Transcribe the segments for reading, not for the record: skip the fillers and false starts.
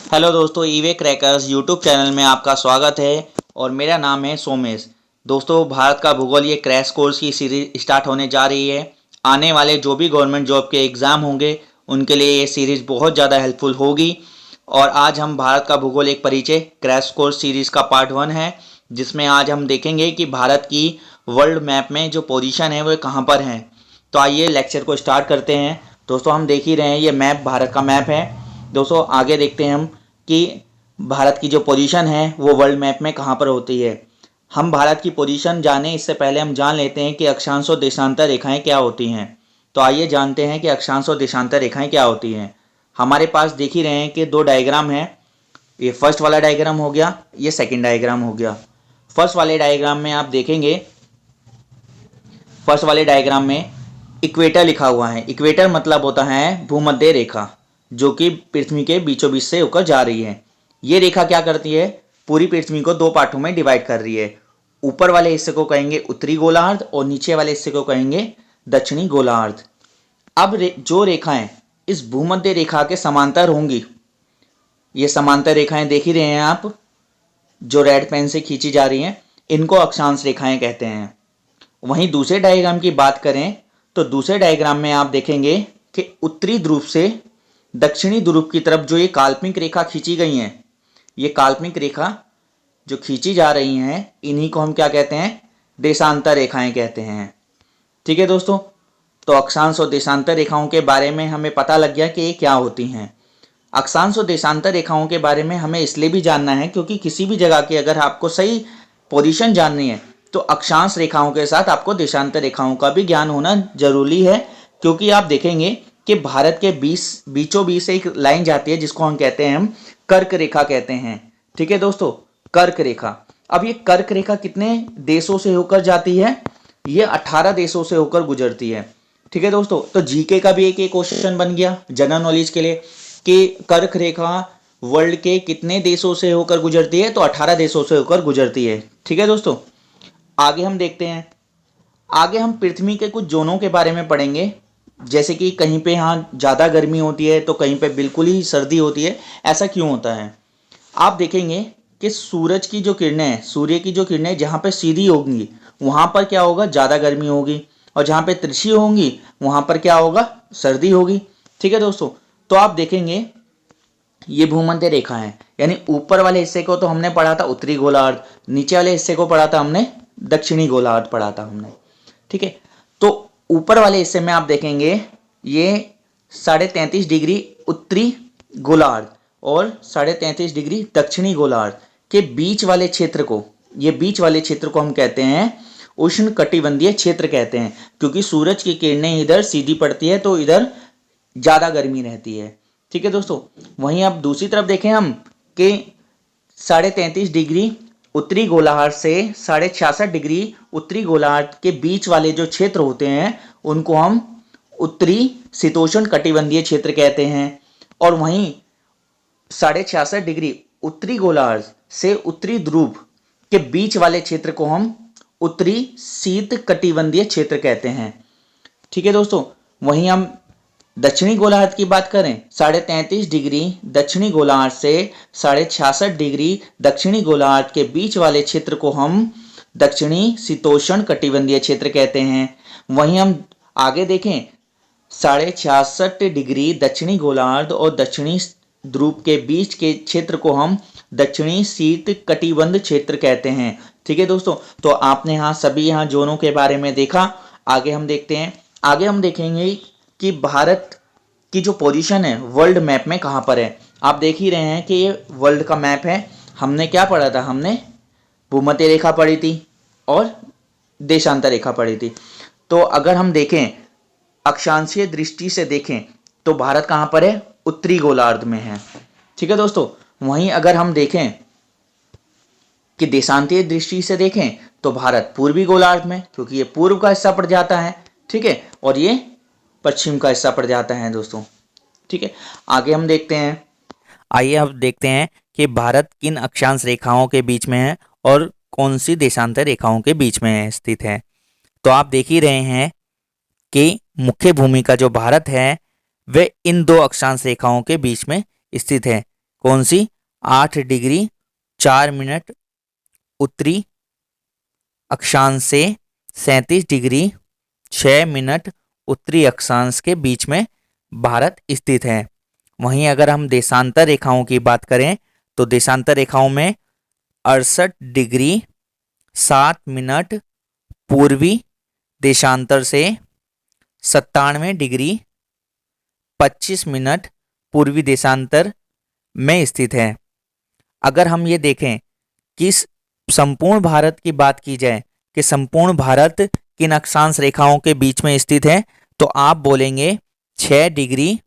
Hello दोस्तों, e-way crackers YouTube channel में आपका स्वागत है और मेरा नाम है सोमेश। दोस्तों, भारत का भूगोल ये क्रैश कोर्स की सीरीज स्टार्ट होने जा रही है। आने वाले जो भी गवर्नमेंट जॉब के एग्ज़ाम होंगे उनके लिए ये सीरीज़ बहुत ज़्यादा हेल्पफुल होगी। और आज हम भारत का भूगोल एक परिचय क्रैश कोर्स सीरीज़ का पार्ट 1 है, जिसमें आज हम देखेंगे कि भारत की वर्ल्ड मैप में जो पोजीशन है वो कहाँ पर है। तो आइए लेक्चर को स्टार्ट करते हैं। दोस्तों, हम देख ही रहे हैं ये मैप भारत का मैप है। दोस्तों, आगे देखते हैं हम कि भारत की जो पोजीशन है वो वर्ल्ड मैप में कहाँ पर होती है। हम भारत की पोजीशन जाने इससे पहले हम जान लेते हैं कि अक्षांश और देशांतर रेखाएं क्या होती हैं। तो आइए जानते हैं कि अक्षांश और देशांतर रेखाएं क्या होती हैं। हमारे पास देख ही रहे हैं कि दो डायग्राम है। ये फर्स्ट वाला डायग्राम हो गया, ये सेकंड डायग्राम हो गया। फर्स्ट वाले डायग्राम में आप देखेंगे, फर्स्ट वाले डायग्राम में इक्वेटर लिखा हुआ है। इक्वेटर मतलब होता है भूमध्य रेखा, जो कि पृथ्वी के बीचों बीच से होकर जा रही है। ये रेखा क्या करती है, पूरी पृथ्वी को दो पार्टों में डिवाइड कर रही है। ऊपर वाले हिस्से को कहेंगे उत्तरी गोलार्ध और नीचे वाले हिस्से को कहेंगे दक्षिणी गोलार्ध। अब जो रेखाएं इस भूमध्य रेखा के समांतर होंगी, ये समांतर रेखाएं देख ही रहे हैं आप, जो रेड पेन से खींची जा रही हैं, इनको अक्षांश रेखाएं कहते हैं। वहीं दूसरे डायग्राम की बात करें तो दूसरे डायग्राम में आप देखेंगे कि उत्तरी ध्रुव से दक्षिणी ध्रुव की तरफ जो ये काल्पनिक रेखा खींची गई हैं, ये काल्पनिक रेखा जो खींची जा रही हैं, इन्हीं को हम क्या कहते हैं, देशांतर रेखाएं कहते हैं। ठीक है दोस्तों, तो अक्षांश और देशांतर रेखाओं के बारे में हमें पता लग गया कि ये क्या होती हैं। अक्षांश और देशांतर रेखाओं के बारे में हमें इसलिए भी जानना है क्योंकि किसी भी जगह की अगर आपको सही पोजीशन जाननी है तो अक्षांश रेखाओं के साथ आपको देशांतर रेखाओं का भी ज्ञान होना जरूरी है। क्योंकि आप देखेंगे कि भारत के बीचों बीच से एक लाइन जाती है जिसको हम कहते हैं, हम कर्क रेखा कहते हैं। ठीक है दोस्तों, कर्क रेखा। अब ये कर्क रेखा कितने देशों से होकर जाती है, ये 18 देशों से होकर गुजरती है। ठीक है दोस्तों, तो जीके का भी एक क्वेश्चन बन गया जनरल नॉलेज के लिए कि कर्क रेखा वर्ल्ड के कितने देशों से होकर गुजरती है, तो 18 देशों से होकर गुजरती है। ठीक है दोस्तों, आगे हम देखते हैं। आगे हम पृथ्वी के कुछ जोनों के बारे में पढ़ेंगे, जैसे कि कहीं पे यहाँ ज़्यादा गर्मी होती है तो कहीं पे बिल्कुल ही सर्दी होती है। ऐसा क्यों होता है, आप देखेंगे कि सूरज की जो किरणें हैं, सूर्य की जो किरणें जहाँ पे सीधी होंगी वहाँ पर क्या होगा, ज़्यादा गर्मी होगी, और जहाँ पे तिरछी होंगी वहाँ पर क्या होगा, सर्दी होगी। ठीक है दोस्तों, तो आप देखेंगे ये भूमध्य रेखा है, यानी ऊपर वाले हिस्से को तो हमने पढ़ा था उत्तरी गोलार्ध, नीचे वाले हिस्से को पढ़ा था हमने दक्षिणी गोलार्ध पढ़ा था हमने। ठीक है, तो ऊपर वाले हिस्से में आप देखेंगे ये 33.5 डिग्री उत्तरी गोलार्ध और 33.5 डिग्री दक्षिणी गोलार्ध के बीच वाले क्षेत्र को, ये बीच वाले क्षेत्र को हम कहते हैं उष्ण कटिबंधीय क्षेत्र कहते हैं। क्योंकि सूरज की किरणें इधर सीधी पड़ती है तो इधर ज़्यादा गर्मी रहती है। ठीक है दोस्तों, वहीं अब दूसरी तरफ देखें हम कि 33.5 डिग्री उत्तरी गोलार्ध से 66.5 डिग्री उत्तरी गोलार्ध के बीच वाले जो क्षेत्र होते हैं उनको हम उत्तरी शीतोष्ण कटिबंधीय क्षेत्र कहते हैं। और वहीं 66.5 डिग्री उत्तरी गोलार्ध से उत्तरी ध्रुव के बीच वाले क्षेत्र को हम उत्तरी शीत कटिबंधीय क्षेत्र कहते हैं। ठीक है दोस्तों, वहीं हम दक्षिणी गोलार्ध की बात करें, 33.5 डिग्री दक्षिणी गोलार्ध से 66.5 डिग्री दक्षिणी गोलार्ध के बीच वाले क्षेत्र को हम दक्षिणी शीतोष्ण कटिबंधीय क्षेत्र कहते हैं। वहीं हम आगे देखें, 66.5 डिग्री दक्षिणी गोलार्ध और दक्षिणी ध्रुव के बीच के क्षेत्र को हम दक्षिणी शीत कटिबंध क्षेत्र कहते हैं। ठीक है दोस्तों, तो आपने यहाँ सभी यहाँ जोनों के बारे में देखा। आगे हम देखते हैं, आगे हम देखेंगे कि भारत की जो पोजीशन है वर्ल्ड मैप में कहाँ पर है। आप देख ही रहे हैं कि ये वर्ल्ड का मैप है। हमने क्या पढ़ा था, हमने भूमध्य रेखा पढ़ी थी और देशांतर रेखा पढ़ी थी। तो अगर हम देखें अक्षांशीय दृष्टि से देखें तो भारत कहाँ पर है, उत्तरी गोलार्ध में है। ठीक है दोस्तों, वहीं अगर हम देखें कि देशांतीय दृष्टि से देखें तो भारत पूर्वी गोलार्ध में, क्योंकि ये पूर्व का हिस्सा पड़ जाता है। ठीक है, और ये पश्चिम का हिस्सा पड़ जाता है दोस्तों। ठीक है, आगे हम देखते हैं। आइए अब देखते हैं कि भारत किन अक्षांश रेखाओं के बीच में है और कौन सी देशांतर रेखाओं के बीच में स्थित है। तो आप देख ही रहे हैं कि मुख्य भूमि का जो भारत है वह इन दो अक्षांश रेखाओं के बीच में स्थित है। कौन सी? 8 डिग्री 4 मिनट उत्तरी अक्षांश से 37 डिग्री 6 मिनट उत्तरी अक्षांश के बीच में भारत स्थित है। वहीं अगर हम देशांतर रेखाओं की बात करें तो देशांतर रेखाओं में 68 डिग्री 7 मिनट पूर्वी देशांतर से 97 डिग्री 25 मिनट पूर्वी देशांतर में स्थित है। अगर हम ये देखें कि संपूर्ण भारत की बात की जाए कि संपूर्ण भारत किन अक्षांश रेखाओं के बीच में स्थित है, तो आप बोलेंगे 6 डिग्री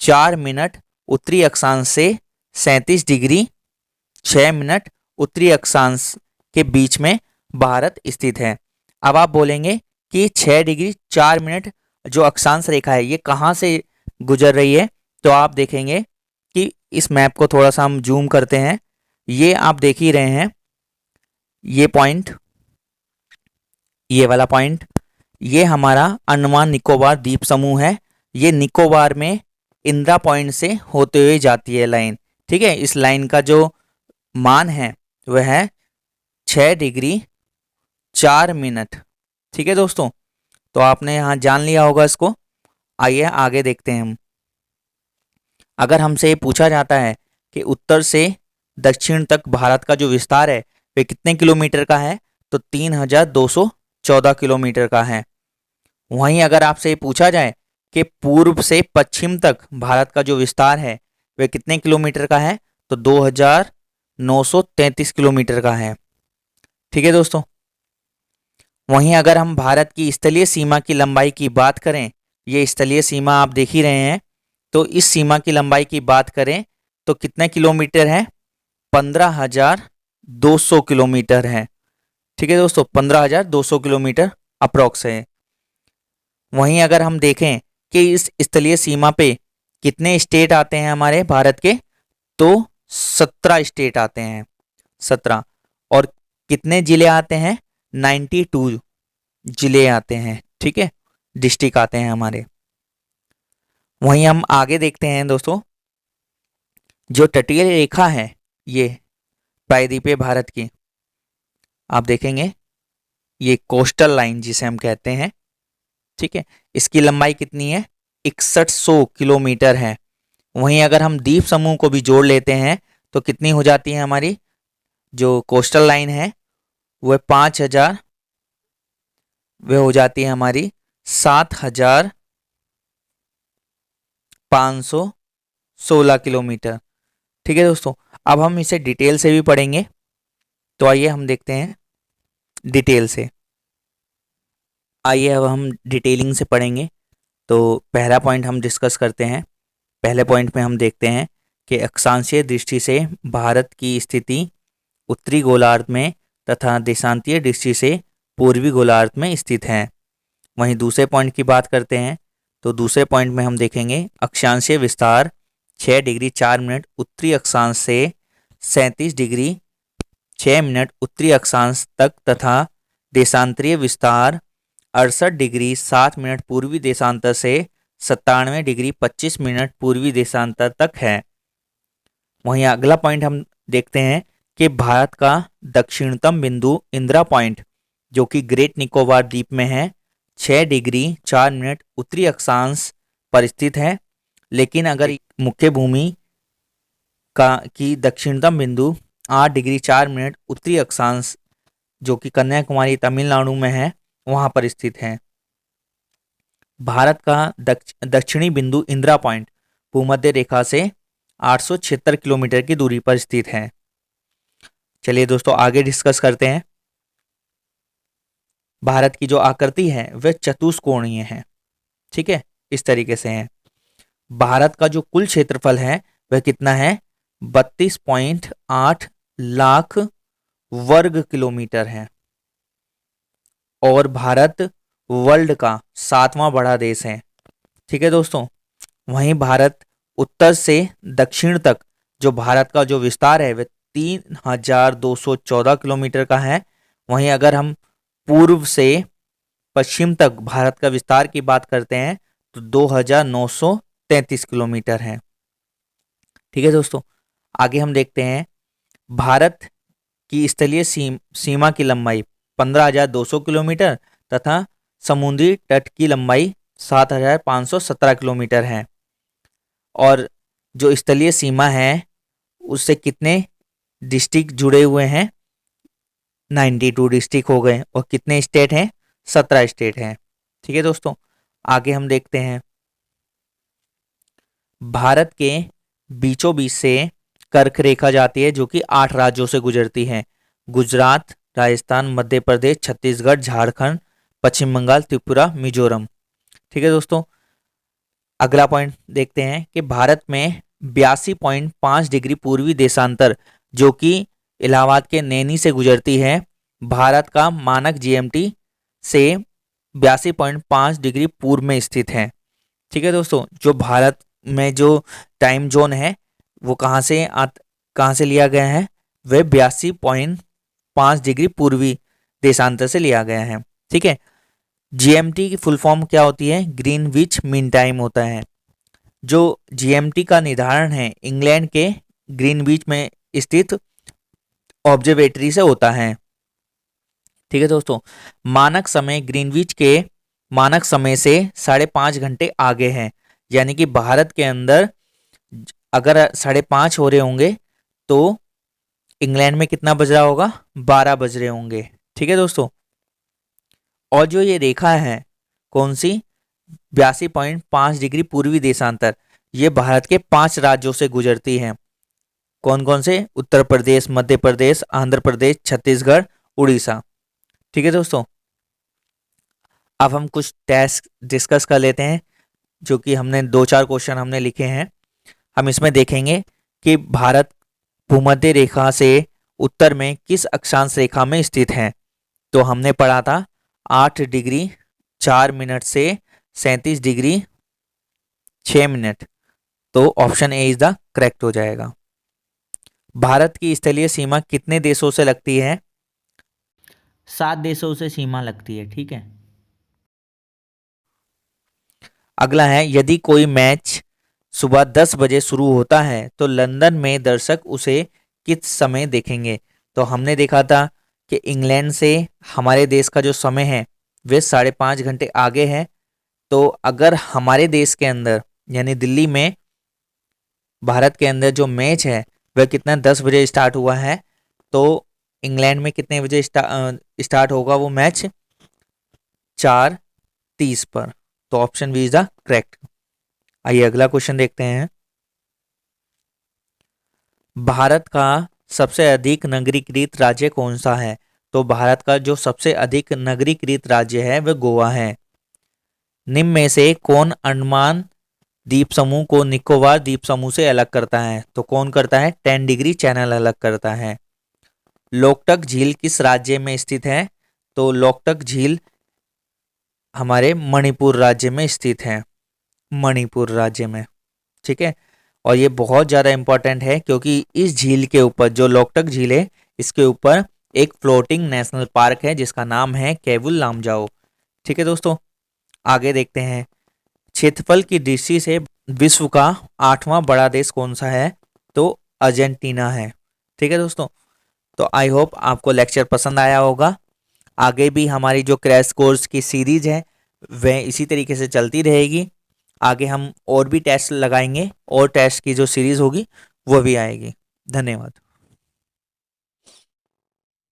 4 मिनट उत्तरी अक्षांश से 37 डिग्री 6 मिनट उत्तरी अक्षांश के बीच में भारत स्थित है। अब आप बोलेंगे कि 6 डिग्री 4 मिनट जो अक्षांश रेखा है ये कहाँ से गुजर रही है, तो आप देखेंगे कि इस मैप को थोड़ा सा हम जूम करते हैं। ये आप देख ही रहे हैं, ये पॉइंट, ये वाला पॉइंट, ये हमारा अंडमान निकोबार द्वीप समूह है। ये निकोबार में इंदिरा पॉइंट से होते हुए जाती है लाइन। ठीक है, इस लाइन का जो मान है वह है 6 डिग्री 4 मिनट। ठीक है दोस्तों, तो आपने यहाँ जान लिया होगा इसको। आइए आगे देखते हैं हम। अगर हमसे ये पूछा जाता है कि उत्तर से दक्षिण तक भारत का जो विस्तार है वह कितने किलोमीटर का है, तो 3214 किलोमीटर का है। वहीं अगर आपसे ये पूछा जाए कि पूर्व से पश्चिम तक भारत का जो विस्तार है वह कितने किलोमीटर का है, तो 2933 किलोमीटर का है। ठीक है दोस्तों, वहीं अगर हम भारत की स्थलीय सीमा की लंबाई की बात करें, ये स्थलीय सीमा आप देख ही रहे हैं, तो इस सीमा की लंबाई की बात करें तो कितने किलोमीटर है, 15,200 किलोमीटर है। ठीक है दोस्तों, 15,200 किलोमीटर अप्रोक्स है। वहीं अगर हम देखें कि इस स्थलीय सीमा पे कितने स्टेट आते हैं हमारे भारत के, तो 17 स्टेट आते हैं, 17। और कितने जिले आते हैं, 92 जिले आते हैं। ठीक है, डिस्ट्रिक्ट आते हैं हमारे। वहीं हम आगे देखते हैं दोस्तों, जो तटीय रेखा है ये प्रायद्वीपीय भारत की, आप देखेंगे ये कोस्टल लाइन जिसे हम कहते हैं। ठीक है, इसकी लंबाई कितनी है, 6100 किलोमीटर है। वहीं अगर हम द्वीप समूह को भी जोड़ लेते हैं तो कितनी हो जाती है हमारी जो कोस्टल लाइन है, वह 5000, वह हो जाती है हमारी 7516 किलोमीटर। ठीक है दोस्तों, अब हम इसे डिटेल से भी पढ़ेंगे, तो आइए हम देखते हैं डिटेल से। आइए अब हम डिटेलिंग से पढ़ेंगे। तो पहला पॉइंट हम डिस्कस करते हैं। पहले पॉइंट में हम देखते हैं कि अक्षांशीय दृष्टि से भारत की स्थिति उत्तरी गोलार्ध में तथा देशांतीय दृष्टि से पूर्वी गोलार्ध में स्थित है। वहीं दूसरे पॉइंट की बात करते हैं, तो दूसरे पॉइंट में हम देखेंगे अक्षांशीय विस्तार 6 डिग्री 4 मिनट उत्तरी अक्षांश से 37 डिग्री 6 मिनट उत्तरी अक्षांश तक तथा देशांतरीय विस्तार 68 डिग्री 7 मिनट पूर्वी देशांतर से 97 डिग्री 25 मिनट पूर्वी देशांतर तक है। वहीं अगला पॉइंट हम देखते हैं कि भारत का दक्षिणतम बिंदु इंदिरा पॉइंट जो कि ग्रेट निकोबार द्वीप में है 6 डिग्री 4 मिनट उत्तरी अक्षांश पर स्थित है। लेकिन अगर मुख्य भूमि का की दक्षिणतम बिंदु 8 डिग्री 4 मिनट उत्तरी अक्षांश जो कि कन्याकुमारी तमिलनाडु में है वहां पर स्थित है। भारत का दक्षिणी बिंदु इंदिरा पॉइंट भूमध्य रेखा से 876 किलोमीटर की दूरी पर स्थित है। चलिए दोस्तों आगे डिस्कस करते हैं। भारत की जो आकृति है वह चतुष्कोणीय है। ठीक है, इस तरीके से है। भारत का जो कुल क्षेत्रफल है वह कितना है, 32.8 लाख वर्ग किलोमीटर है। और भारत वर्ल्ड का 7वां बड़ा देश है। ठीक है दोस्तों, वहीं भारत उत्तर से दक्षिण तक जो भारत का जो विस्तार है वह 3214 किलोमीटर का है। वहीं अगर हम पूर्व से पश्चिम तक भारत का विस्तार की बात करते हैं तो 2933 किलोमीटर है। ठीक है दोस्तों, आगे हम देखते हैं भारत की स्थलीय सीमा की लंबाई 15,200 किलोमीटर तथा समुद्री तट की लंबाई 7,517 किलोमीटर है। और जो स्थलीय सीमा है उससे कितने डिस्ट्रिक्ट जुड़े हुए हैं? 92 डिस्ट्रिक्ट हो गए। और कितने स्टेट हैं? 17 स्टेट हैं। ठीक है दोस्तों, आगे हम देखते हैं भारत के बीचों बीच से कर्क रेखा जाती है जो कि 8 राज्यों से गुजरती है। गुजरात, राजस्थान, मध्य प्रदेश, छत्तीसगढ़, झारखंड, पश्चिम बंगाल, त्रिपुरा, मिजोरम। ठीक है दोस्तों, अगला पॉइंट देखते हैं कि भारत में 82.5 डिग्री पूर्वी देशांतर जो कि इलाहाबाद के नैनी से गुजरती है, भारत का मानक जीएमटी से 82.5 डिग्री पूर्व में स्थित है। ठीक है दोस्तों, जो भारत में जो टाइम जोन है वो कहाँ से लिया गया है? वह 82.5 डिग्री पूर्वी देशांतर से लिया गया है। ठीक है, जीएमटी की फुल फॉर्म क्या होती है? ग्रीनविच मीन टाइम होता है। जो जीएमटी का निर्धारण है इंग्लैंड के ग्रीनविच में स्थित ऑब्जर्वेटरी से होता है। ठीक है दोस्तों, मानक समय ग्रीनविच के मानक समय से 5.5 घंटे आगे है। यानी कि भारत के अंदर अगर 5.5 हो रहे होंगे तो इंग्लैंड में कितना बज रहा होगा? 12 बज रहे होंगे। ठीक है दोस्तों, और जो ये रेखा है कौन सी? 82.5 डिग्री पूर्वी देशांतर, ये भारत के 5 राज्यों से गुजरती है। कौन कौन से? उत्तर प्रदेश, मध्य प्रदेश, आंध्र प्रदेश, छत्तीसगढ़, उड़ीसा। ठीक है दोस्तों, अब हम कुछ टेस्ट डिस्कस कर लेते हैं जो कि हमने 2-4 क्वेश्चन हमने लिखे हैं। हम इसमें देखेंगे कि भारत भूमध्य रेखा से उत्तर में किस अक्षांश रेखा में स्थित है। तो हमने पढ़ा था 8 डिग्री 4 मिनट से 37 डिग्री 6 मिनट। तो option A is the correct हो जाएगा। भारत की स्थलीय सीमा कितने देशों से लगती है? 7 देशों से सीमा लगती है। ठीक है, अगला है यदि कोई मैच सुबह 10 बजे शुरू होता है तो लंदन में दर्शक उसे किस समय देखेंगे? तो हमने देखा था कि इंग्लैंड से हमारे देश का जो समय है वह 5.5 घंटे आगे है। तो अगर हमारे देश के अंदर यानी दिल्ली में भारत के अंदर जो मैच है वह कितना 10 बजे स्टार्ट हुआ है, तो इंग्लैंड में कितने बजे स्टार्ट होगा वो मैच? 4:30 पर। तो option B is the correct. आइए अगला क्वेश्चन देखते हैं। भारत का सबसे अधिक नगरीकृत राज्य कौन सा है? तो भारत का जो सबसे अधिक नगरीकृत राज्य है वह गोवा है। निम्न में से कौन अंडमान द्वीप समूह को निकोबार द्वीप समूह से अलग करता है? तो कौन करता है? 10 डिग्री चैनल अलग करता है। लोकटक झील किस राज्य में स्थित है? तो लोकटक झील हमारे मणिपुर राज्य में स्थित है, मणिपुर राज्य में। ठीक है, और ये बहुत ज़्यादा इंपॉर्टेंट है क्योंकि इस झील के ऊपर जो लोकटक झील है इसके ऊपर एक फ्लोटिंग नेशनल पार्क है जिसका नाम है केवुल लामजाओ। ठीक है दोस्तों, आगे देखते हैं। क्षेत्रफल की दृष्टि से विश्व का 8वां बड़ा देश कौन सा है? तो अर्जेंटीना है। ठीक है दोस्तों, तो आई होप आपको लेक्चर पसंद आया होगा। आगे भी हमारी जो क्रैश कोर्स की सीरीज है वह इसी तरीके से चलती रहेगी। आगे हम और भी टेस्ट लगाएंगे और टेस्ट की जो सीरीज होगी वो भी आएगी। धन्यवाद।